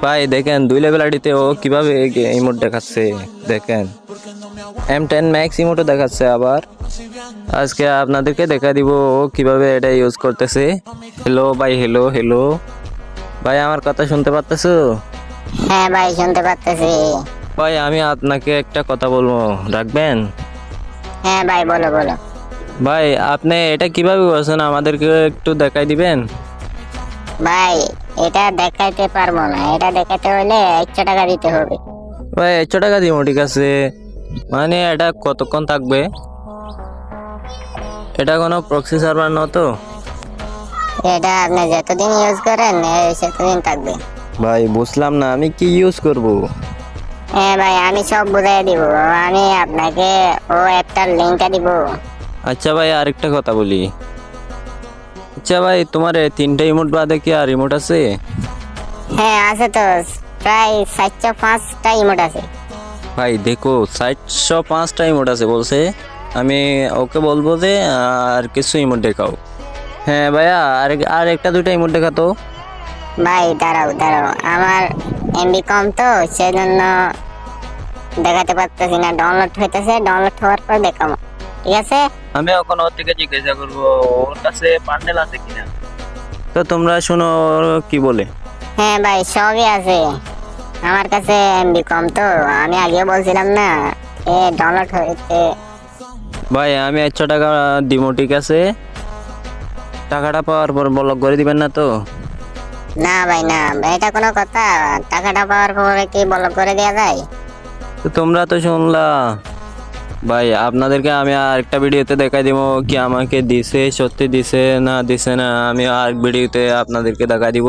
ভাই দেখেন 2 লেভেল আইডিতে ও কিভাবে ইমোট দেখাচ্ছে। দেখেন M10 ম্যাক্স ইমোটও দেখাচ্ছে। আবার আজকে আপনাদেরকে দেখা দিব ও কিভাবে এটা ইউজ করতেছে। হ্যালো ভাই, হ্যালো হ্যালো ভাই, আমার কথা শুনতে পারতেছো? হ্যাঁ ভাই, শুনতে পারতেছি। ভাই আমি আপনাকে একটা কথা বলবো, রাখবেন? হ্যাঁ ভাই, বলো বলো। ভাই আপনি এটা কিভাবে করছেন আমাদেরকে একটু দেখাই দিবেন? ভাই এটা দেখাইতে পারবো না, এটা দেখাতে হলে 100 টাকা দিতে হবে। ভাই 100 টাকা দিব, ঠিক আছে। মানে এটা কতক্ষণ থাকবে? এটা কোনো প্রক্সি সার্ভার না তো? এটা আপনি যতদিন ইউজ করেন সেতদিন থাকবে। ভাই বুঝলাম না, আমি কি ইউজ করব? হ্যাঁ ভাই, আমি সব বুঝাই দিব। আমি আপনাকে ও অ্যাপটার লিঙ্কটা দিব। আচ্ছা ভাই, আরেকটা কথা বলি। আচ্ছা ভাই, তোমার 3টা ইমোট বাদে কি আর ইমোট আছে? হ্যাঁ আছে তো, প্রায় 405টা ইমোট আছে। ভাই দেখো 705টা ইমোট আছে বলছে। আমি ওকে বলবো যে আর কিছু ইমোট দেখাও। হ্যাঁ ভাইয়া, আর একটা দুইটা ইমোট দেখাতো। ভাই দাঁড়াও দাঁড়াও, আমার এমবি কম তো সেজন্য দেখাতে পারতেছি না। ডাউনলোড হইতেছে, ডাউনলোড হওয়ার পর দেখাবো, ঠিক আছে? আমি এখন ওর থেকে জিজ্ঞাসা করবো ওর কাছে বান্ডেল আছে কিনা। তো তোমরা শোনো ওর কি বলে। হ্যাঁ ভাই, সবই আছে। আমার কাছে এমবি কম তো, আমি আগেও বলছিলাম না, ডাউনলোড হইতে। ভাই আমি 100 টাকা দিব, ঠিক আছে। টাকাটা পাওয়ার পর ব্লক করে দিবেন না তো? না ভাই না, এটা কোনো কথা? টাকাটা পাওয়ার পরে কি ব্লক করে দেওয়া যায়? তো তোমরা তো শুনলা। ভাই আপনাদেরকে আমি আরেকটা ভিডিওতে দেখাই দিব কি আমাকে দিছে, সত্যি দিছে না দিছে না, আমি আর ভিডিওতে আপনাদেরকে দেখাই দিব।